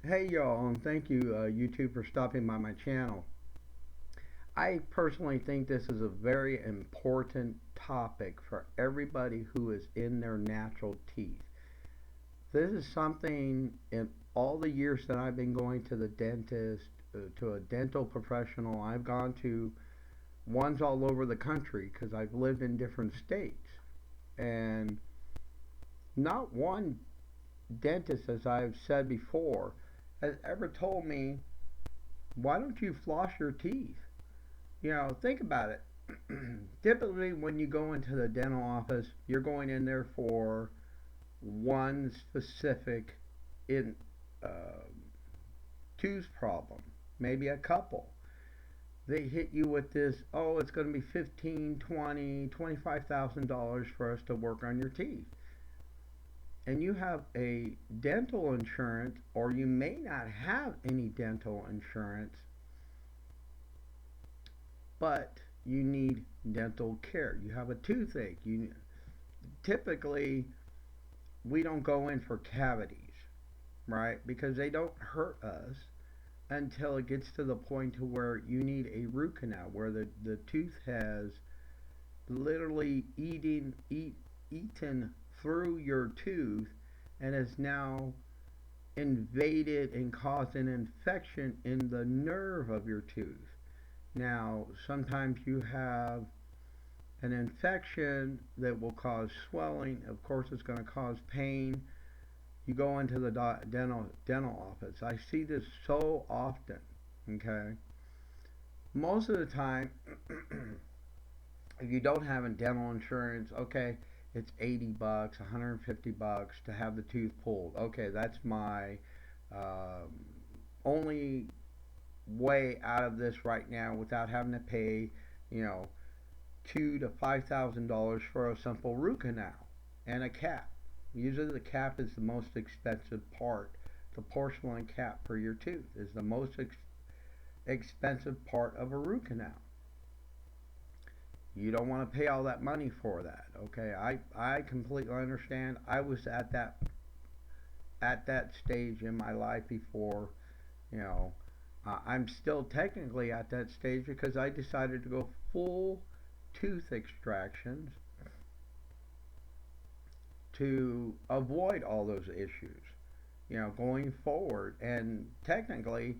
Hey y'all, and thank you, YouTube, for stopping by my channel. I personally think this is a very important topic for everybody who is in their natural teeth. This is something in all the years that I've been going to the dentist, to a dental professional. I've gone to ones all over the country because I've lived in different states. And not one dentist, as I've said before, has ever told me, why don't you floss your teeth? Think about it. Typically, when you go into the dental office, you're going in there for one specific in uh, tooth problem, maybe a couple. They hit you with this, oh, it's going to be 15, 20, $25,000 for us to work on your teeth. And you have a dental insurance, or you may not have any dental insurance, but you need dental care. You have a toothache. You typically we don't go in for cavities, right? Because they don't hurt us until it gets to the point to where you need a root canal, where the tooth has literally eaten through your tooth and has now invaded and caused an infection in the nerve of your tooth. Now, sometimes you have an infection that will cause swelling. Of course, it's going to cause pain. You go into the dental office. I see this so often. Okay, most of the time, if you don't have a dental insurance, okay, it's 80 bucks, 150 bucks to have the tooth pulled. Okay, that's my um, only way out of this right now without having to pay, you know, $2,000 to $5,000 for a simple root canal and a cap. Usually the cap is the most expensive part. The porcelain cap for your tooth is the most expensive part of a root canal. You don't want to pay all that money for that. Okay, I completely understand. I was at that stage in my life before, you know, I'm still technically at that stage because I decided to go full tooth extractions to avoid all those issues, going forward. And technically,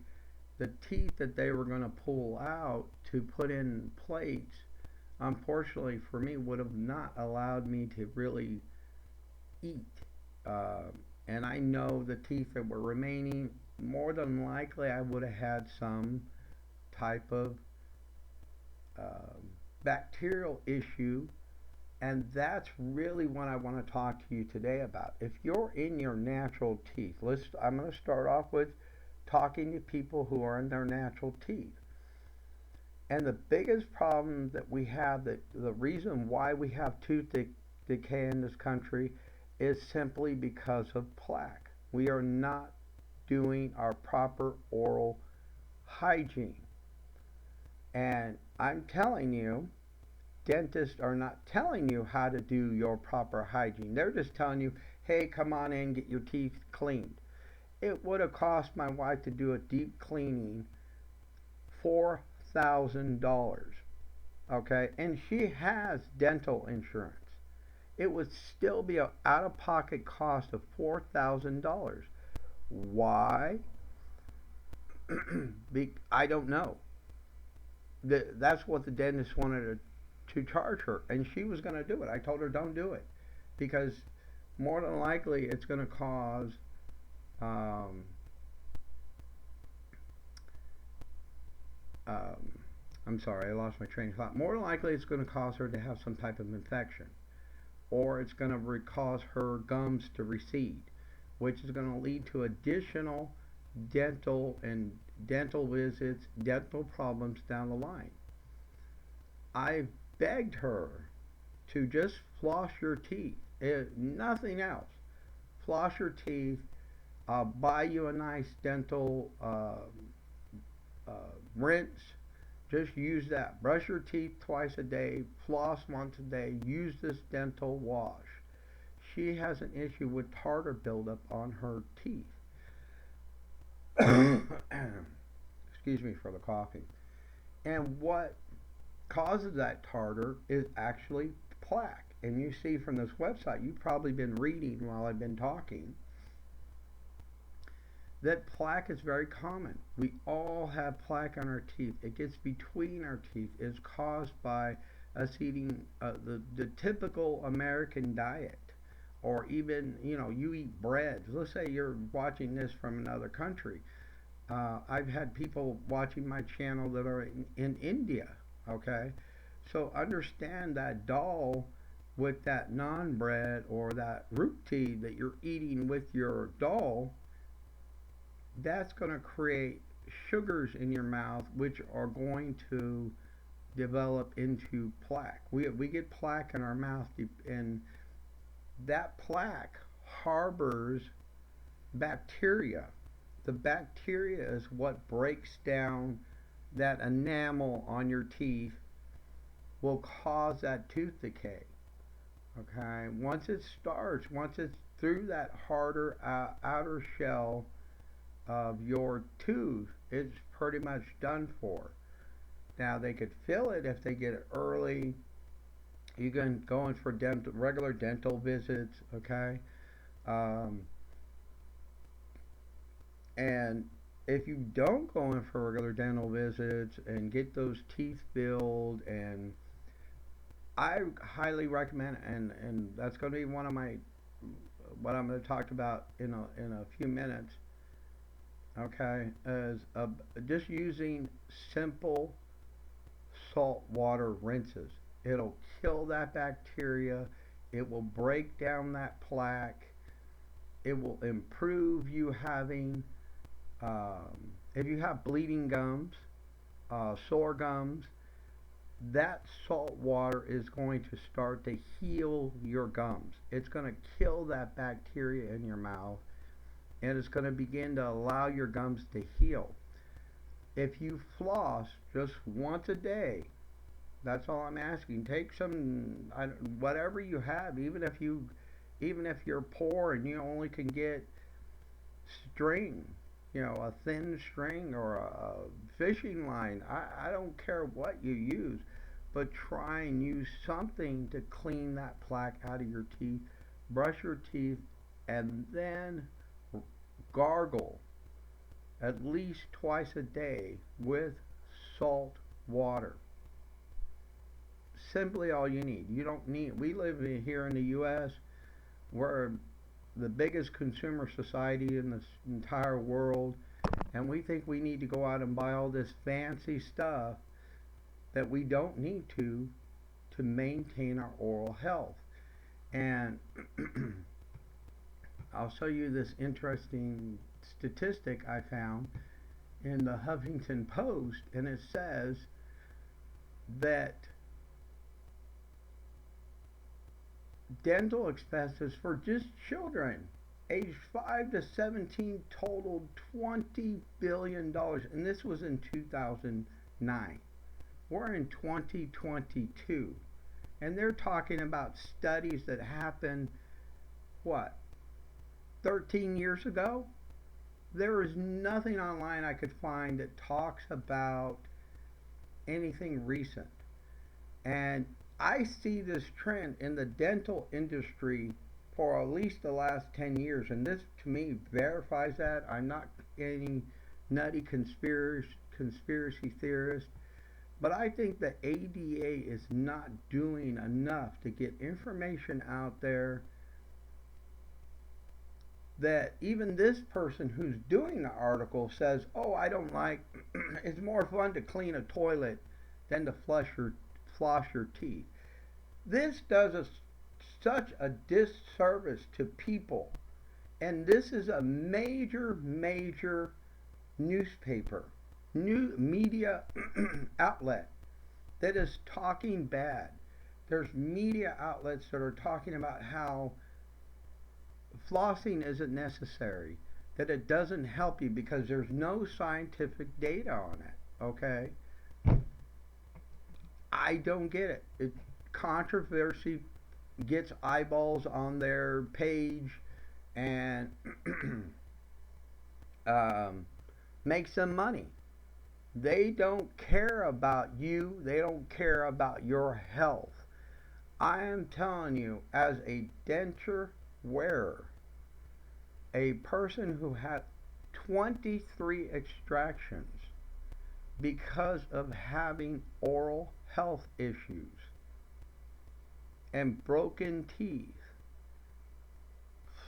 the teeth that they were going to pull out to put in plates, unfortunately for me, would have not allowed me to really eat. Uh, and I know the teeth that were remaining, more than likely, I would have had some type of uh, bacterial issue. And that's really what I want to talk to you today about. If you're in your natural teeth, I'm going to start off with talking to people who are in their natural teeth. And the biggest problem that we have, that the reason why we have tooth decay in this country, is simply because of plaque. We are not doing our proper oral hygiene. And I'm telling you, dentists are not telling you how to do your proper hygiene. They're just telling you, hey, come on in, get your teeth cleaned. It would have cost my wife to do a deep cleaning $4,000. Okay, and she has dental insurance. It would still be an out of pocket cost of $4,000. Why? I don't know. That's what the dentist wanted to charge her, and she was going to do it. I told her, don't do it, because more than likely it's going to cause um, um, I'm sorry, I lost my train of thought. More than likely it's going to cause her to have some type of infection, or it's going to cause her gums to recede, which is going to lead to additional dental visits, dental problems down the line. I begged her to just floss your teeth, nothing else. Floss your teeth. I'll buy you a nice dental rinse. Just use that. Brush your teeth twice a day, floss once a day, use this dental wash. She has an issue with tartar buildup on her teeth. Excuse me for the coughing. And what causes that tartar is actually plaque. And you see from this website, you've probably been reading while I've been talking, that plaque is very common. We all have plaque on our teeth. It gets between our teeth. It's caused by us eating the typical American diet. Or even, you eat bread. Let's say you're watching this from another country. I've had people watching my channel that are in India, okay? So understand that dal with that naan bread or that roti that you're eating with your dal, that's going to create sugars in your mouth which are going to develop into plaque. We get plaque in our mouth, and that plaque harbors bacteria. The bacteria is what breaks down that enamel on your teeth, will cause that tooth decay. Okay, once it's through that harder outer shell of your tooth, it's pretty much done for. Now they could fill it if they get it early. You can go in for regular dental visits, okay? Um, and if you don't go in for regular dental visits and get those teeth filled, and I highly recommend, and that's going to be one of my what I'm going to talk about in a few minutes. Okay, is just using simple salt water rinses. It'll kill that bacteria. It will break down that plaque. It will improve you having, if you have bleeding gums, sore gums, that salt water is going to start to heal your gums. It's going to kill that bacteria in your mouth, and it's going to begin to allow your gums to heal. If you floss just once a day, that's all I'm asking. Take some, whatever you have, even if you're poor and you only can get string, a thin string or a fishing line. I don't care what you use, but try and use something to clean that plaque out of your teeth. Brush your teeth, and then gargle at least twice a day with salt water. Simply all you need. You don't need. We live here in the U.S. We're the biggest consumer society in this entire world, and we think we need to go out and buy all this fancy stuff that we don't need to maintain our oral health. And I'll show you this interesting statistic I found in the Huffington Post, and it says that dental expenses for just children aged 5 to 17 totaled $20 billion, and this was in 2009. We're in 2022, and they're talking about studies that happened, what, 13 years ago? There is nothing online I could find that talks about anything recent. And I see this trend in the dental industry for at least the last 10 years, and this to me verifies that. I'm not any nutty conspiracy theorist, but I think the ADA is not doing enough to get information out there that even this person who's doing the article says, oh, I don't like, it's more fun to clean a toilet than to floss your teeth. This does such a disservice to people. And this is a major newspaper, new media outlet that is talking bad. There's media outlets that are talking about how flossing isn't necessary, that it doesn't help you because there's no scientific data on it, okay? I don't get it. Controversy gets eyeballs on their page, and makes them money. They don't care about you, they don't care about your health. I am telling you, as a denture wearer, a person who had 23 extractions because of having oral health issues and broken teeth,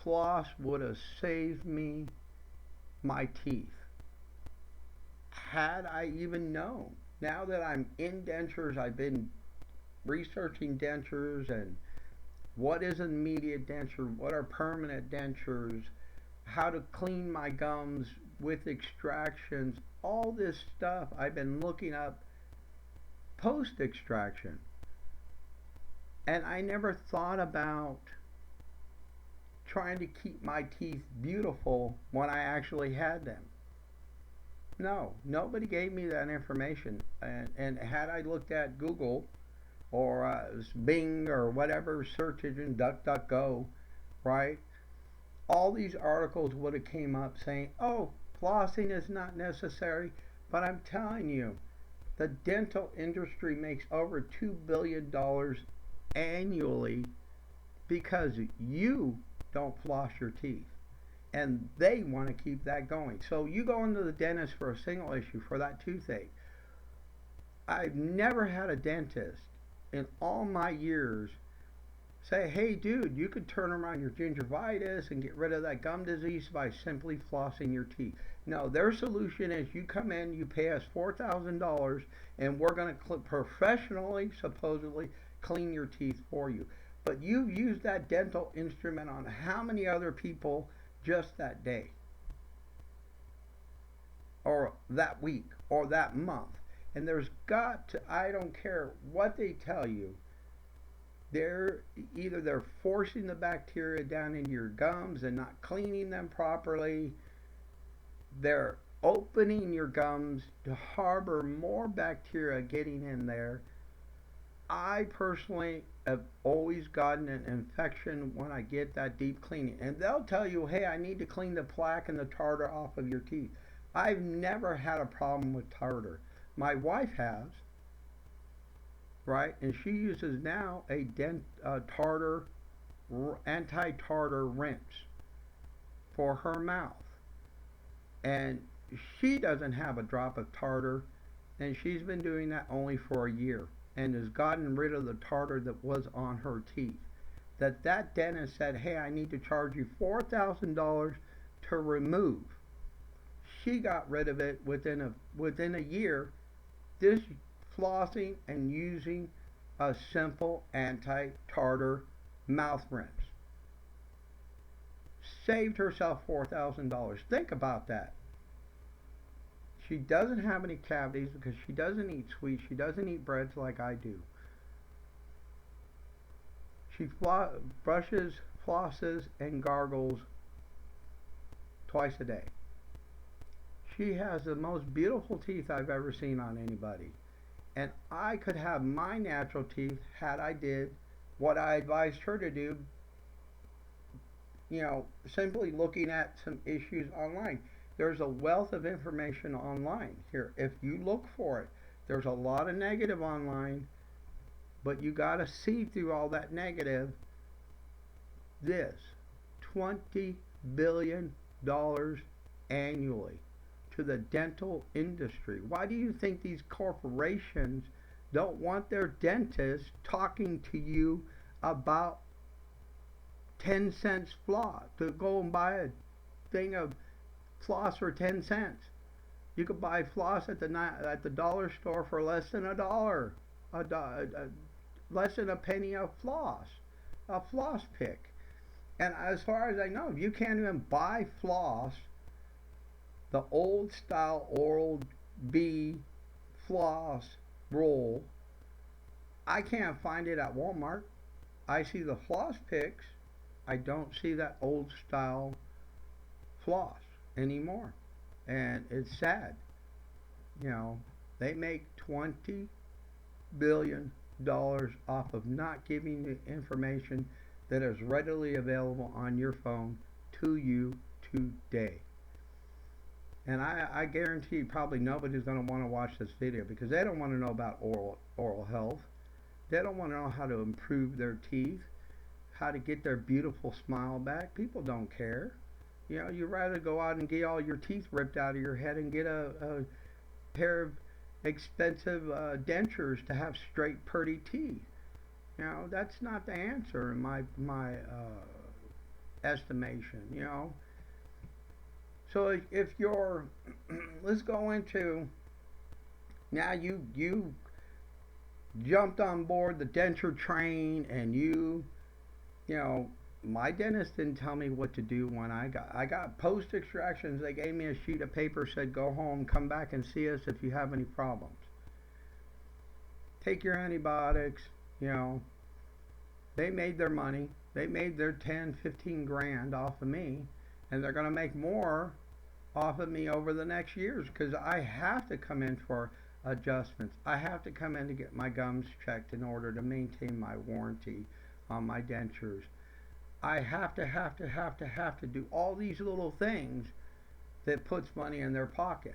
floss would have saved me my teeth. Had I even known. Now that I'm in dentures, I've been researching dentures and what is an immediate denture, what are permanent dentures, how to clean my gums with extractions, all this stuff I've been looking up post extraction. And I never thought about trying to keep my teeth beautiful when I actually had them. No, nobody gave me that information. And had I looked at Google or Bing or whatever search engine, DuckDuckGo, right? All these articles would have came up saying, "Oh, flossing is not necessary." But I'm telling you, the dental industry makes over $2 billion annually because you don't floss your teeth. And they want to keep that going. So you go into the dentist for a single issue for that toothache. I've never had a dentist in all my years say, "Hey dude, you could turn around your gingivitis and get rid of that gum disease by simply flossing your teeth." No, their solution is you come in, you pay us $4,000, and we're going to professionally, supposedly, clean your teeth for you. But you've used that dental instrument on how many other people just that day, or that week, or that month? And there's got to, I don't care what they tell you, they're forcing the bacteria down into your gums and not cleaning them properly. They're opening your gums to harbor more bacteria getting in there. I personally have always gotten an infection when I get that deep cleaning. And they'll tell you, "Hey, I need to clean the plaque and the tartar off of your teeth." I've never had a problem with tartar. My wife has, right? And she uses now a tartar, anti-tartar rinse for her mouth. And she doesn't have a drop of tartar, and she's been doing that only for a year and has gotten rid of the tartar that was on her teeth. That dentist said, "Hey, I need to charge you $4,000 to remove." She got rid of it within a year, just flossing and using a simple anti-tartar mouth rinse. Saved herself $4,000. Think about that. She doesn't have any cavities because she doesn't eat sweets. She doesn't eat breads like I do. She brushes, flosses, and gargles twice a day. She has the most beautiful teeth I've ever seen on anybody. And I could have my natural teeth had I did what I advised her to do, simply looking at some issues online. There's a wealth of information online here. If you look for it, there's a lot of negative online, but you got to see through all that negative. This $20 billion annually to the dental industry. Why do you think these corporations don't want their dentists talking to you about 10 cents floss? To go and buy a thing of floss for 10 cents. You could buy floss at the dollar store for less than $1, less than a penny a floss pick. And as far as I know, you can't even buy floss, the old style Oral-B floss roll. I can't find it at Walmart. I see the floss picks. I don't see that old style floss anymore. And it's sad. They make $20 billion off of not giving the information that is readily available on your phone to you today. And I guarantee probably nobody's going to want to watch this video because they don't want to know about oral health. They don't want to know how to improve their teeth, how to get their beautiful smile back. People don't care. You know, you'd rather go out and get all your teeth ripped out of your head and get a pair of expensive dentures to have straight, pretty teeth. You know, that's not the answer in my estimation. You know, so if you're, let's go into now you jumped on board the denture train and you know, my dentist didn't tell me what to do when I got post extractions. They gave me a sheet of paper, said go home, come back and see us if you have any problems. Take your antibiotics, you know. They made their money. They made their 10, 15 grand off of me, and they're going to make more off of me over the next years because I have to come in for adjustments. I have to come in to get my gums checked in order to maintain my warranty on my dentures. I have to do all these little things that puts money in their pocket.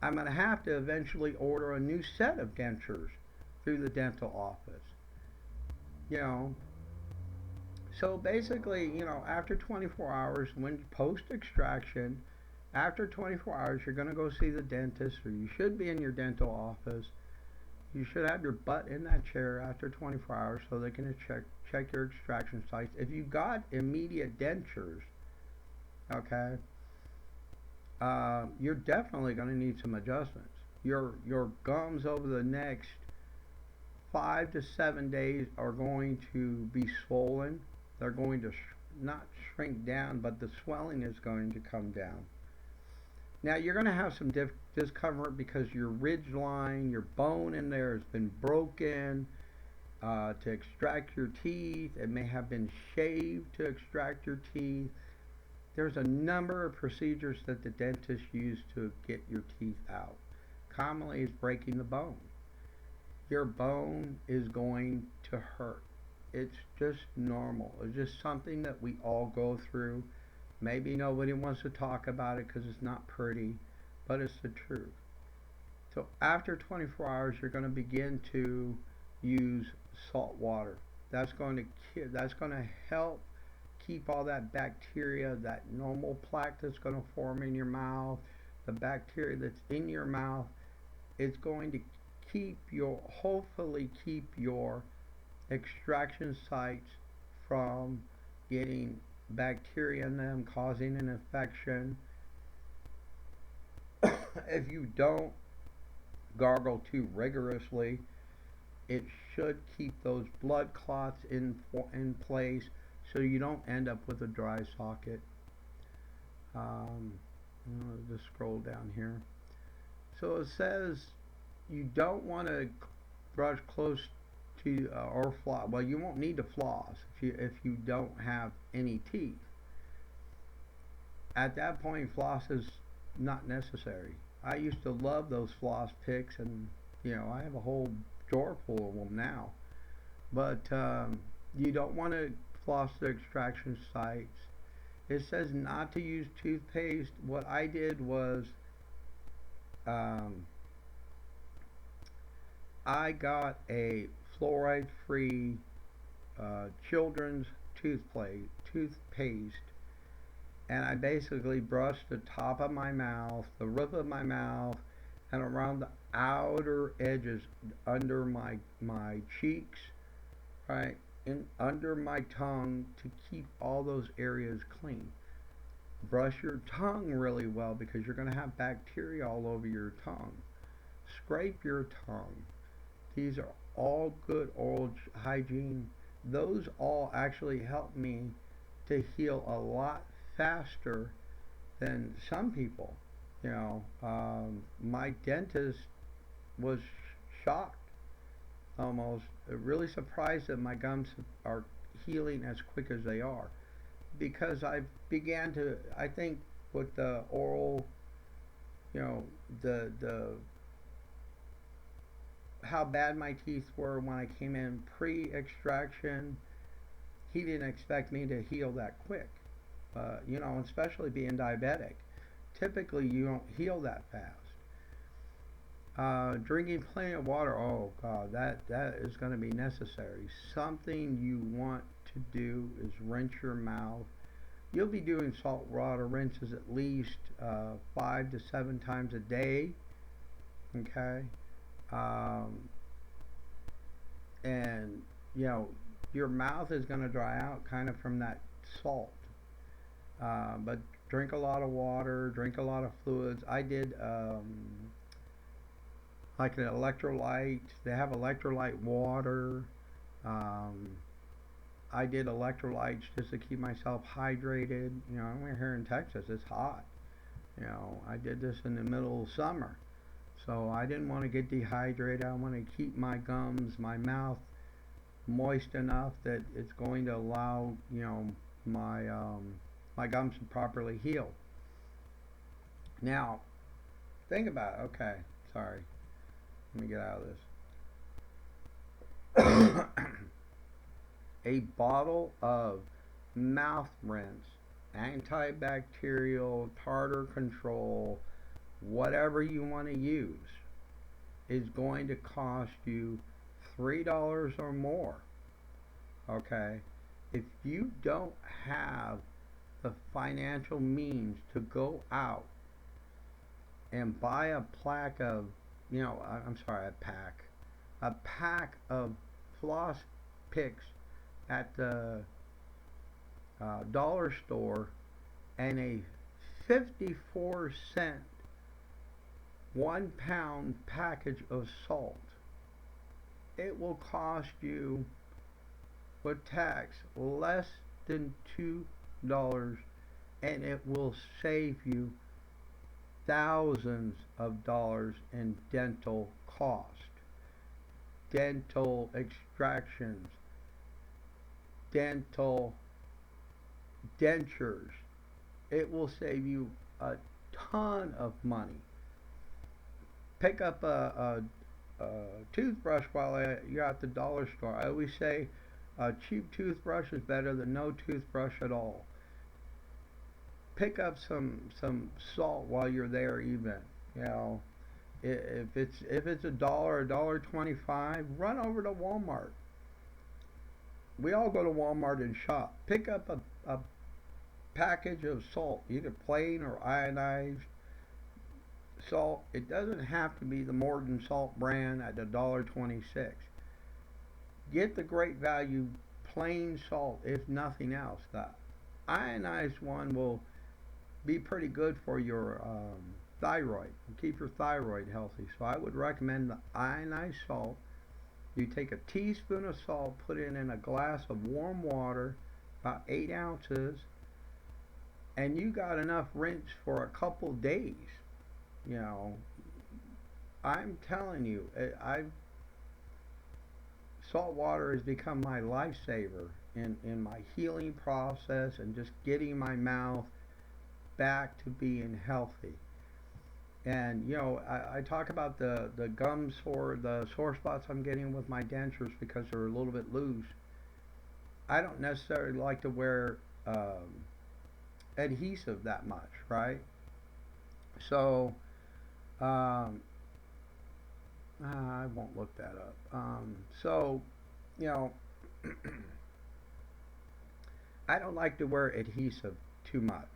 I'm going to have to eventually order a new set of dentures through the dental office. You know, so basically, you know, after 24 hours, when post extraction, after 24 hours, you're going to go see the dentist, or you should be in your dental office. You should have your butt in that chair after 24 hours so they can check your extraction sites. If you've got immediate dentures, okay, you're definitely going to need some adjustments. Your gums over the next 5 to 7 days are going to be swollen. They're going to not shrink down, but the swelling is going to come down. Now you're going to have some discomfort because your ridge line, your bone in there has been broken to extract your teeth. It may have been shaved to extract your teeth. There's a number of procedures that the dentist use to get your teeth out. Commonly is breaking the bone. Your bone is going to hurt. It's just normal. It's just something that we all go through. Maybe nobody wants to talk about it because it's not pretty, but it's the truth. So after 24 hours, you're going to begin to use salt water. That's going to help keep all that bacteria, that normal plaque that's going to form in your mouth, the bacteria that's in your mouth. It's going to hopefully keep your extraction sites from getting bacteria in them, causing an infection. If you don't gargle too rigorously, it should keep those blood clots in place so you don't end up with a dry socket. I'm going to just scroll down here. So it says you don't want to brush close to or floss. Well, you won't need to floss if you don't have any teeth. At that point, floss is not necessary. I used to love those floss picks, and you know, I have a whole drawer full of them now. But you don't want to floss the extraction sites. It says not to use toothpaste. What I did was I got a fluoride-free children's toothpaste, and I basically brushed the top of my mouth, the roof of my mouth, and around the outer edges under my cheeks, right, and under my tongue to keep all those areas clean. Brush your tongue really well because you're going to have bacteria all over your tongue. Scrape your tongue. These are all good oral hygiene. Those all actually help me to heal a lot faster than some people. You know, my dentist was shocked, almost really surprised that my gums are healing as quick as they are, because I think with the oral, you know, the how bad my teeth were when I came in pre-extraction, he didn't expect me to heal that quick. You know, especially being diabetic, typically you don't heal that fast. Drinking plenty of water, oh God, that is going to be necessary. Something you want to do is rinse your mouth. You'll be doing salt water rinses at least 5 to 7 times a day, okay? Um, and you know your mouth is going to dry out kind of from that salt. But drink a lot of water, drink a lot of fluids. I did like an electrolyte. They have electrolyte water. Um, I did electrolytes just to keep myself hydrated. You know, I'm here in Texas. It's hot. You know, I did this in the middle of summer, so I didn't want to get dehydrated. I want to keep my gums, my mouth moist enough that it's going to allow my gums to properly heal. Now, think about it. Okay, sorry. Let me get out of this. A bottle of mouth rinse, antibacterial, tartar control, whatever you want to use, is going to cost you $3 or more. Okay? If you don't have the financial means to go out and buy a pack of, a pack of floss picks at the dollar store and a 54-cent 1 pound package of salt, it will cost you with tax less than $2, and it will save you thousands of dollars in dental cost, dental extractions, dental dentures. It will save you a ton of money. Pick up a toothbrush while you're at the dollar store. I always say a cheap toothbrush is better than no toothbrush at all. Pick up some salt while you're there. Even, you know, if it's a dollar 25, run over to Walmart. We all go to Walmart and shop. Pick up a package of salt, either plain or ionized salt. It doesn't have to be the Morton salt brand at $1.26. Get the great value plain salt, if nothing else. The ionized one will be pretty good for your thyroid, keep your thyroid healthy. So I would recommend the ionized salt. You take a teaspoon of salt, put it in a glass of warm water, about 8 ounces, and you got enough rinse for a couple days. You know, I'm telling you, salt water has become my lifesaver in my healing process and just getting my mouth back to being healthy. And you know, I talk about the gum sore, the sore spots I'm getting with my dentures because they're a little bit loose. I don't necessarily like to wear adhesive that much, right? So I won't look that up. So you know, I don't like to wear adhesive too much.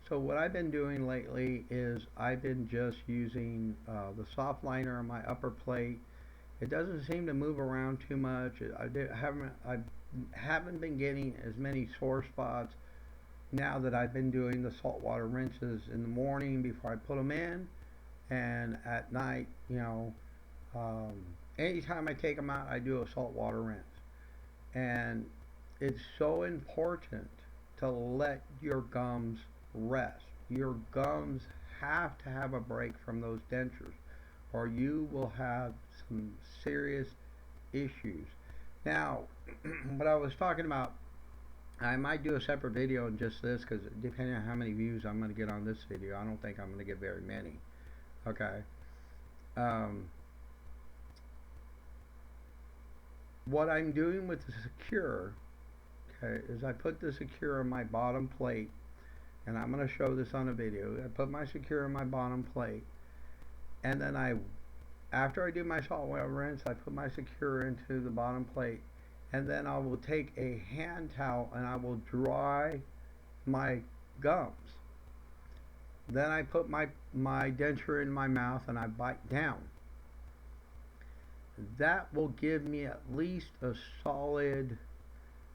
So what I've been doing lately is I've been just using the soft liner on my upper plate. It doesn't seem to move around too much. I haven't been getting as many sore spots now that I've been doing the saltwater rinses in the morning before I put them in, and at night. Um, Anytime I take them out, I do a saltwater rinse, and it's so important to let your gums rest. Your gums have to have a break from those dentures, or you will have some serious issues. Now, what I was talking about, I might do a separate video on just this because depending on how many views I'm going to get on this video, I don't think I'm going to get very many. Okay. Um, what I'm doing with the Secure, okay, is I put the Secure on my bottom plate, and I'm going to show this on a video. I put my Secure in my bottom plate, and then after I do my salt water rinse, I put my Secure into the bottom plate, and then I will take a hand towel and I will dry my gums. Then I put my denture in my mouth and I bite down. That will give me at least a solid,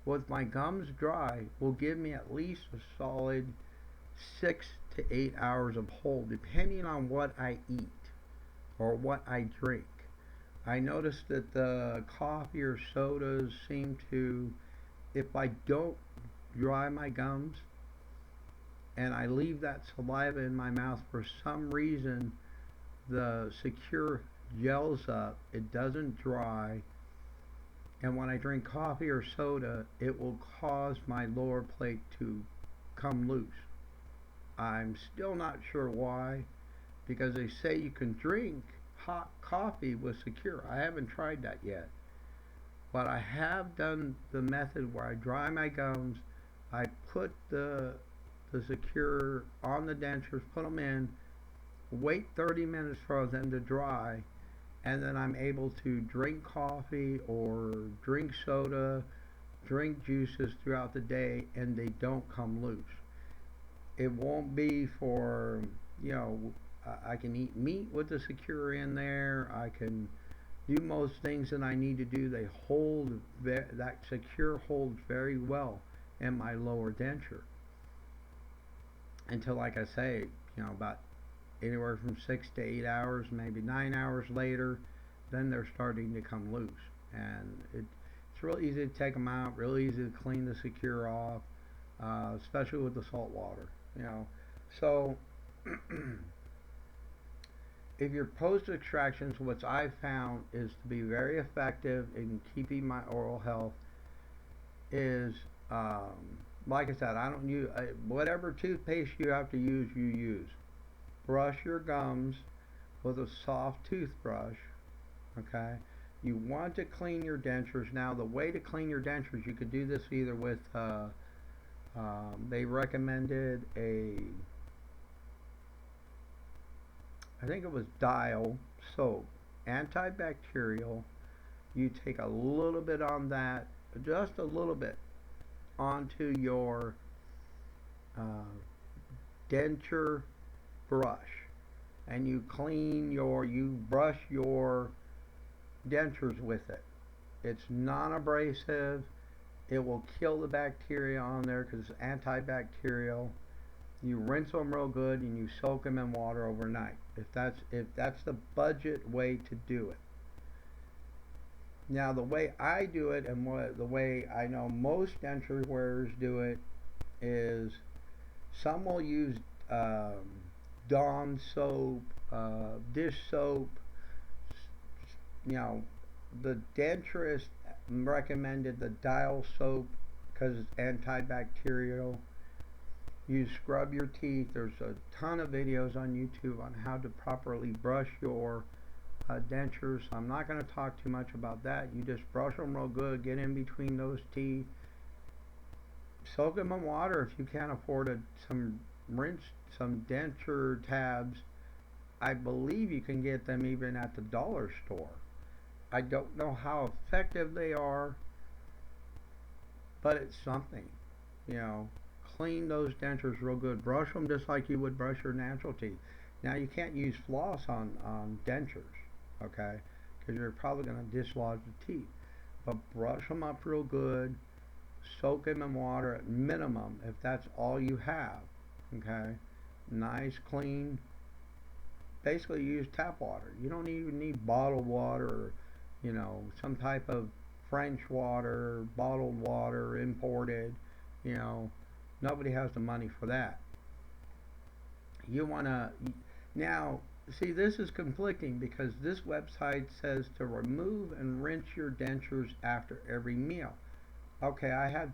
with my gums dry, will give me at least a solid 6 to 8 hours of hold, depending on what I eat or what I drink. I noticed that the coffee or sodas seem to, if I don't dry my gums and I leave that saliva in my mouth, for some reason the Secure gels up, it doesn't dry, and when I drink coffee or soda, it will cause my lower plate to come loose. I'm still not sure why, because they say you can drink hot coffee with Secure. I haven't tried that yet, but I have done the method where I dry my gums, I put the Secure on the dentures, put them in, wait 30 minutes for them to dry, and then I'm able to drink coffee or drink soda, drink juices throughout the day, and they don't come loose. It won't be for, you know, I can eat meat with the Secure in there. I can do most things that I need to do. They hold, that Secure holds very well in my lower denture. Until, like I say, you know, about anywhere from 6 to 8 hours, maybe 9 hours later, then they're starting to come loose. And it's real easy to take them out, real easy to clean the Secure off, especially with the salt water, you know. So, if your post extractions, what I've found is to be very effective in keeping my oral health is, like I said, I don't use, whatever toothpaste you have to use, you use. Brush your gums with a soft toothbrush, okay? You want to clean your dentures. Now, the way to clean your dentures, you could do this either with, they recommended I think it was Dial soap, antibacterial. You take a little bit on that, just a little bit, onto your denture brush, and you brush your dentures with it. It's non-abrasive. It will kill the bacteria on there because it's antibacterial. You rinse them real good and you soak them in water overnight. If that's the budget way to do it. Now, the way I do it, and the way I know most denture wearers do it, is some will use Dawn soap, dish soap. You know, the denturist recommended the Dial soap because it's antibacterial. You scrub your teeth. There's a ton of videos on YouTube on how to properly brush your dentures. I'm not going to talk too much about that. You just brush them real good, get in between those teeth, soak them in water. If you can't afford some denture tabs, I believe you can get them even at the dollar store. I don't know how effective they are, but it's something, you know. Clean those dentures real good. Brush them just like you would brush your natural teeth. Now, you can't use floss on dentures, okay, because you're probably going to dislodge the teeth. But brush them up real good. Soak them in water at minimum if that's all you have, okay. Nice, clean. Basically, use tap water. You don't even need bottled water or, you know, some type of French water, bottled water, imported, you know. Nobody has the money for that. You want to, now, see, this is conflicting because this website says to remove and rinse your dentures after every meal. Okay, I had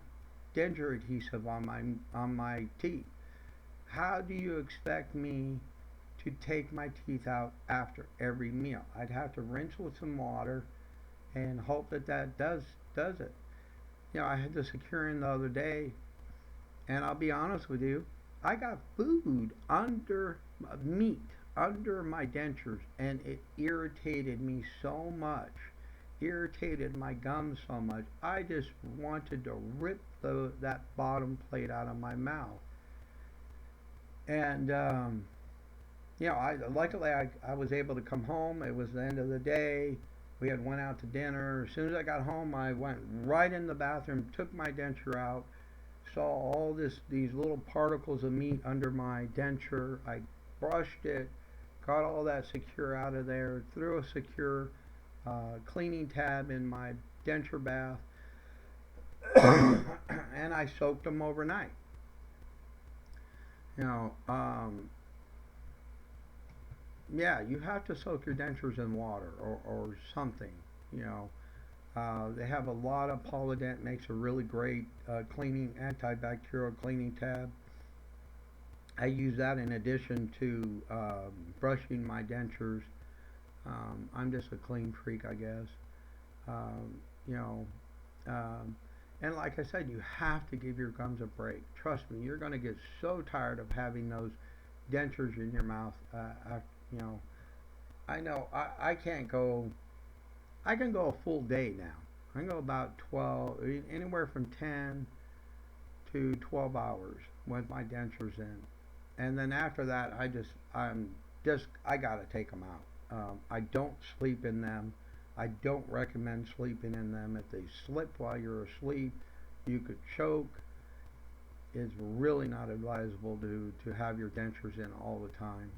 denture adhesive on my teeth. How do you expect me to take my teeth out after every meal? I'd have to rinse with some water and hope that does it. You know, I had the Secure in the other day, and I'll be honest with you, I got food under meat under my dentures, and it irritated me so much, irritated my gums so much. I just wanted to rip that bottom plate out of my mouth. And luckily I was able to come home. It was the end of the day. We had went out to dinner. As soon as I got home, I went right in the bathroom, took my denture out, saw all these little particles of meat under my denture. I brushed it, got all that secure out of there, threw a secure cleaning tab in my denture bath, and I soaked them overnight. You know, yeah, you have to soak your dentures in water or something. You know, they have a lot of Polydent, makes a really great cleaning, antibacterial cleaning tab. I use that in addition to brushing my dentures. I'm just a clean freak, I guess. You know, um, and like I said, you have to give your gums a break. Trust me, you're going to get so tired of having those dentures in your mouth. You know, I know I can't go. I can go a full day now. I can go about 12, anywhere from 10 to 12 hours with my dentures in, and then after that, I gotta take them out. I don't sleep in them. I don't recommend sleeping in them. If they slip while you're asleep, you could choke. It's really not advisable to have your dentures in all the time.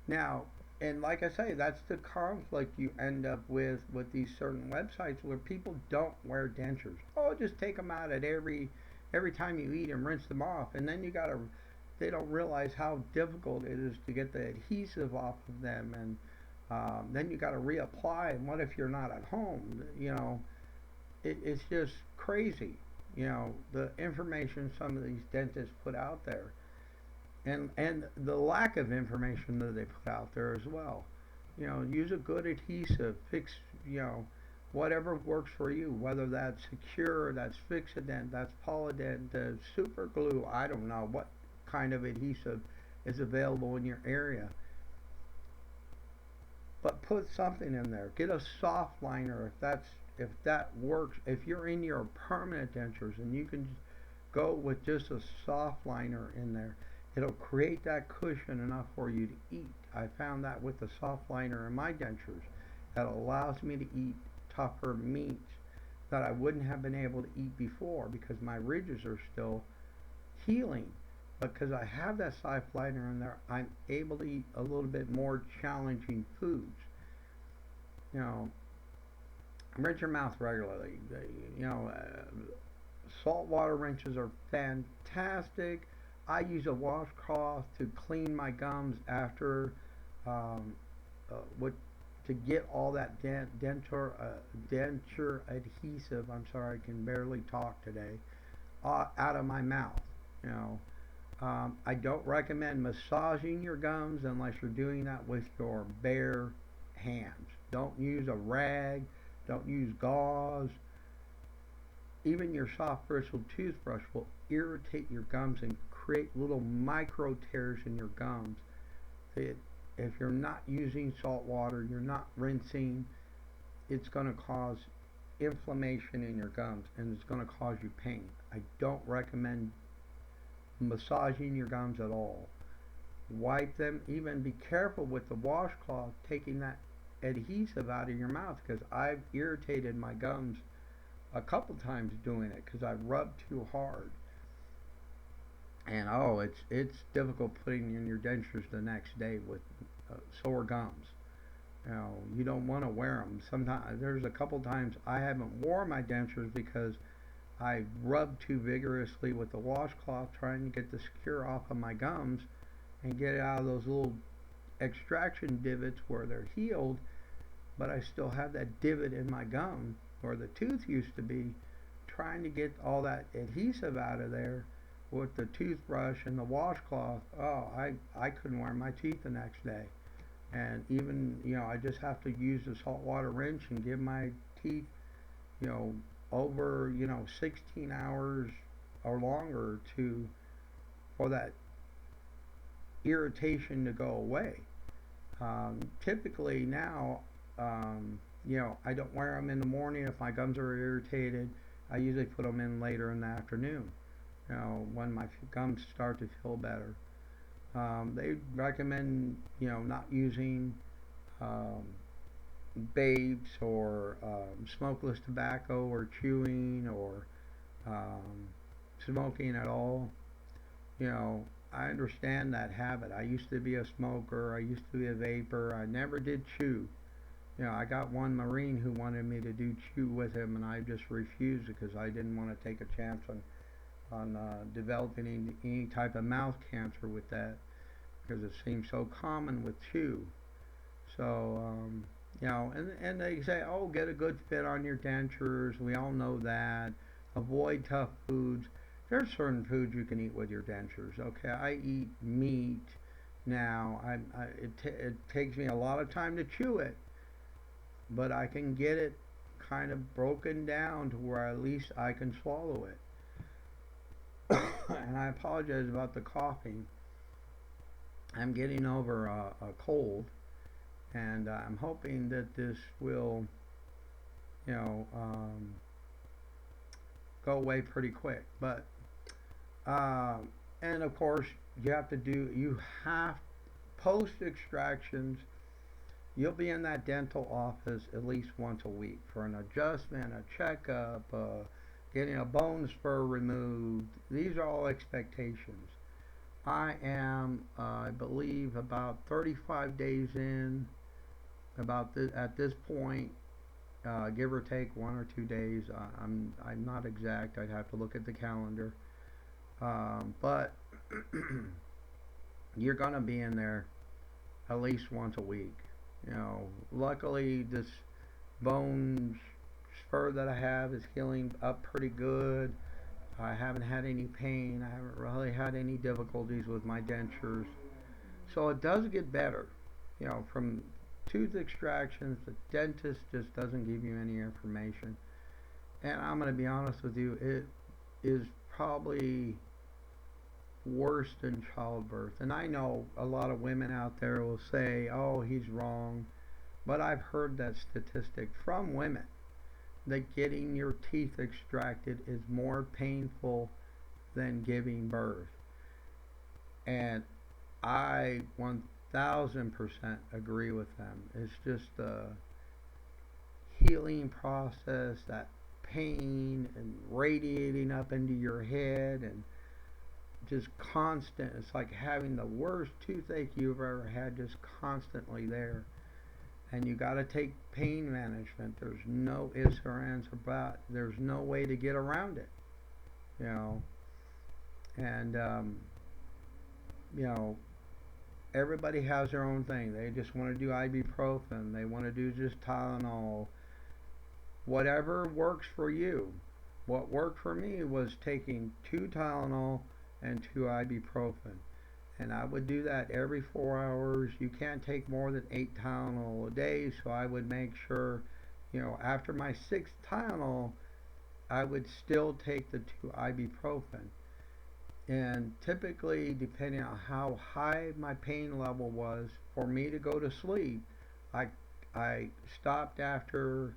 Now, and like I say, that's the conflict you end up with these certain websites where people don't wear dentures. Oh, just take them out at every time you eat and rinse them off, and then they don't realize how difficult it is to get the adhesive off of them, and then you got to reapply. And what if you're not at home? You know, it's just crazy. You know, the information some of these dentists put out there, and the lack of information that they put out there as well. You know, use a good adhesive, fix, you know, whatever works for you, whether that's secure, that's Fixodent, that's Polydent, super glue, I don't know what kind of adhesive is available in your area. But put something in there. Get a soft liner if that works. If you're in your permanent dentures and you can go with just a soft liner in there, it'll create that cushion enough for you to eat. I found that with the soft liner in my dentures, that allows me to eat tougher meats that I wouldn't have been able to eat before because my ridges are still healing. But because I have that soft liner in there, I'm able to eat a little bit more challenging foods. You know, rinse your mouth regularly. You know, saltwater rinses are fantastic. I use a washcloth to clean my gums after, um, what to get all that denture adhesive. I'm sorry, I can barely talk today. Out of my mouth. You know, I don't recommend massaging your gums unless you're doing that with your bare hands. Don't use a rag. Don't use gauze. Even your soft bristled toothbrush will irritate your gums and create little micro tears in your gums. If you're not using salt water, you're not rinsing, it's going to cause inflammation in your gums and it's going to cause you pain. I don't recommend massaging your gums at all. Wipe them. Even be careful with the washcloth taking that adhesive out of your mouth, because I've irritated my gums a couple times doing it because I rubbed too hard. And oh, it's difficult putting in your dentures the next day with sore gums. You know, you don't want to wear them. Sometimes there's a couple times I haven't worn my dentures because I rubbed too vigorously with the washcloth trying to get the secure off of my gums and get it out of those little extraction divots where they're healed, but I still have that divot in my gum where the tooth used to be, trying to get all that adhesive out of there with the toothbrush and the washcloth. Oh, I couldn't wear my teeth the next day. And even, you know, I just have to use the saltwater rinse and give my teeth, you know, over, you know, 16 hours or longer to for that irritation to go away. Typically now, I don't wear them in the morning if my gums are irritated. I usually put them in later in the afternoon, when my gums start to feel better. They recommend, not using um, vapes or smokeless tobacco or chewing or um, smoking at all. You know, I understand that habit. I used to be a smoker. I used to be a vapor. I never did chew. I got one Marine who wanted me to do chew with him, and I just refused because I didn't want to take a chance on developing any type of mouth cancer with that because it seems so common with chew. So, and they say, oh, get a good fit on your dentures. We all know that. Avoid tough foods. There's certain foods you can eat with your dentures. Okay, I eat meat now. It takes me a lot of time to chew it, but I can get it kind of broken down to where at least I can swallow it. And I apologize about the coughing. I'm getting over a cold, and I'm hoping that this will, you know, um, go away pretty quick. But and of course, you have post extractions. You'll be in that dental office at least once a week for an adjustment, a checkup, getting a bone spur removed. These are all expectations. I am, I believe, about 35 days in. At this point, give or take 1 or 2 days. I'm not exact. I'd have to look at the calendar. But you're gonna be in there at least once a week. Luckily this bone spur that I have is healing up pretty good. I haven't had any pain. I haven't really had any difficulties with my dentures. So it does get better. From tooth extractions, the dentist just doesn't give you any information. And I'm going to be honest with you, it is probably worse than childbirth. And I know a lot of women out there will say, oh, he's wrong. But I've heard that statistic from women that getting your teeth extracted is more painful than giving birth. And I 1000% agree with them. It's just the healing process, that pain and radiating up into your head and just constant. It's like having the worst toothache you've ever had, just constantly there. And you got to take pain management. There's no ifs or ands about. There's no way to get around it. You know, and everybody has their own thing. They just want to do ibuprofen. They want to do just Tylenol. Whatever works for you. What worked for me was taking 2 Tylenol and 2 ibuprofen. And I would do that every 4 hours. You can't take more than 8 Tylenol a day, so I would make sure, after my 6th Tylenol, I would still take the 2 ibuprofen. And typically, depending on how high my pain level was, for me to go to sleep, I stopped after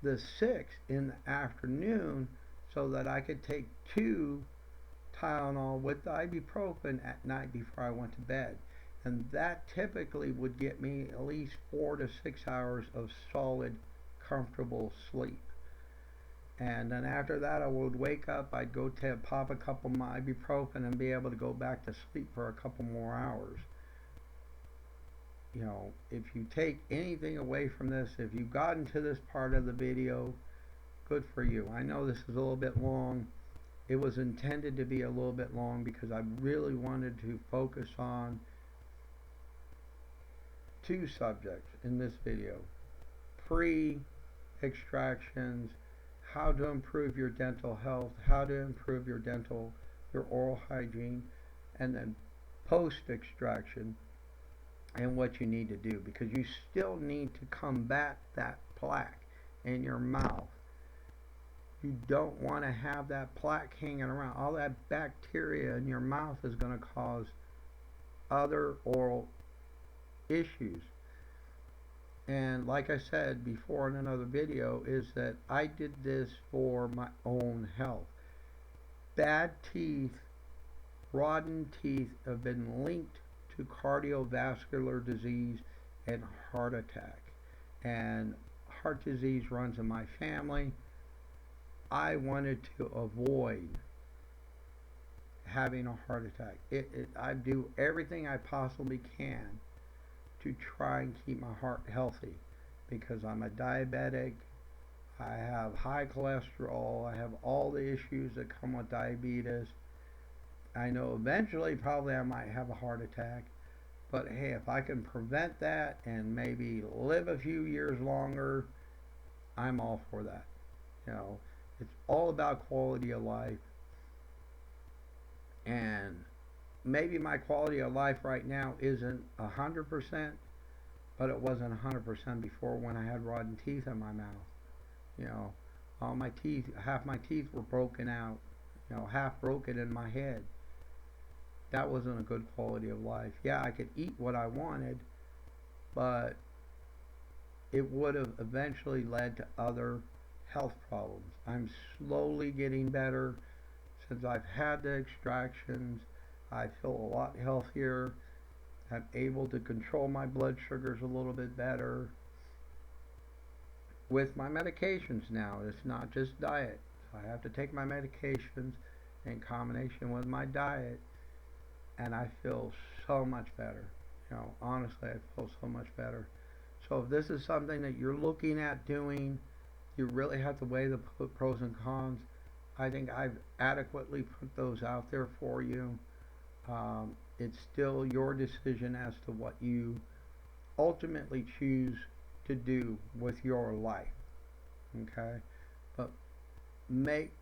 the 6th in the afternoon so that I could take 2 Tylenol with the ibuprofen at night before I went to bed. And that typically would get me at least 4 to 6 hours of solid, comfortable sleep. And then after that, I would wake up, I'd go pop a couple of my ibuprofen and be able to go back to sleep for a couple more hours. If you take anything away from this, if you've gotten to this part of the video, good for you. I know this is a little bit long. It was intended to be a little bit long because I really wanted to focus on 2 subjects in this video. Pre-extractions, how to improve your dental health, how to improve your oral hygiene, and then post-extraction and what you need to do, because you still need to combat that plaque in your mouth. You don't want to have that plaque hanging around. All that bacteria in your mouth is going to cause other oral issues. And like I said before in another video, is that I did this for my own health. Bad teeth, rotten teeth have been linked to cardiovascular disease and heart attack. And heart disease runs in my family. I wanted to avoid having a heart attack. I do everything I possibly can to try and keep my heart healthy, because I'm a diabetic. I have high cholesterol. I have all the issues that come with diabetes. I know eventually probably I might have a heart attack, but hey, if I can prevent that and maybe live a few years longer, I'm all for that. You know, it's all about quality of life. And maybe my quality of life right now isn't 100%, but it wasn't 100% before, when I had rotten teeth in my mouth. You know, all my teeth, half my teeth were broken out, you know, half broken in my head. That wasn't a good quality of life. Yeah, I could eat what I wanted, but it would have eventually led to other health problems. I'm slowly getting better. Since I've had the extractions, I feel a lot healthier. I'm able to control my blood sugars a little bit better with my medications now. It's not just diet. So I have to take my medications in combination with my diet, and I feel so much better. You know, honestly, I feel so much better. So if this is something that you're looking at doing, you really have to weigh the pros and cons. I think I've adequately put those out there for you. It's still your decision as to what you ultimately choose to do with your life. Okay? But make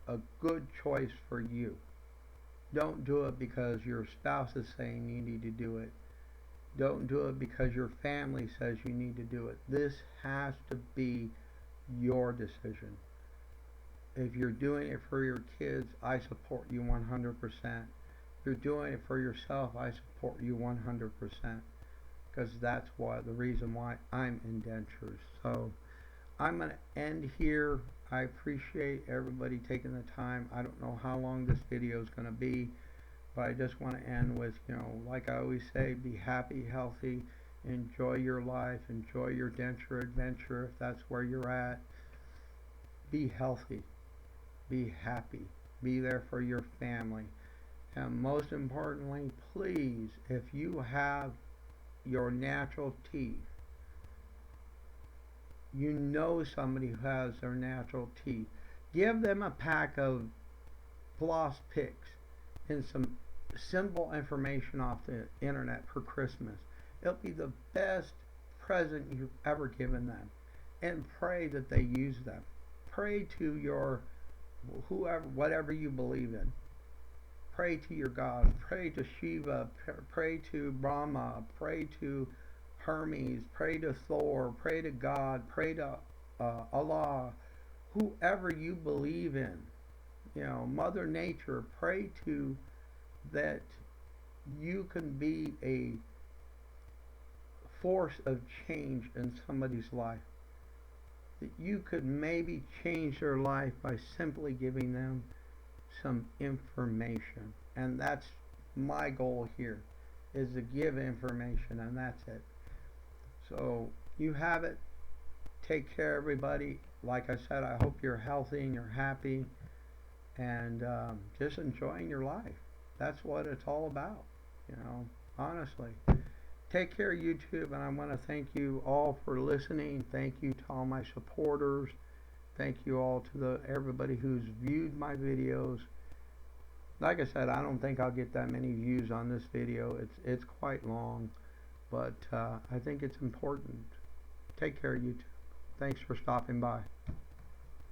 a good choice for you. Don't do it because your spouse is saying you need to do it. Don't do it because your family says you need to do it. This has to be your decision. If you're doing it for your kids, I support you 100%. If you're doing it for yourself, I support you 100%. Because that's the reason why I'm in dentures. So I'm going to end here. I appreciate everybody taking the time. I don't know how long this video is going to be, but I just want to end with, you know, like I always say, be happy, healthy, enjoy your life, enjoy your denture adventure if that's where you're at. Be healthy, be happy, be there for your family. And most importantly, please, if you have your natural teeth, you know somebody who has their natural teeth, give them a pack of floss picks and some simple information off the internet for Christmas. It'll be the best present you've ever given them. And pray that they use them. Pray to your whoever, whatever you believe in. Pray to your God. Pray to Shiva. Pray to Brahma. Pray to Hermes. Pray to Thor. Pray to God. Pray to Allah. Whoever you believe in. You know, Mother Nature. Pray to that you can be a force of change in somebody's life. That you could maybe change their life by simply giving them some information. And that's my goal here, is to give information, and that's it. So you have it. Take care, everybody. Like I said, I hope you're healthy and you're happy and just enjoying your life. That's what it's all about, you know, honestly. Take care, YouTube, and I want to thank you all for listening. Thank you to all my supporters. Thank you all to everybody who's viewed my videos. Like I said, I don't think I'll get that many views on this video. It's quite long, but I think it's important. Take care, YouTube. Thanks for stopping by.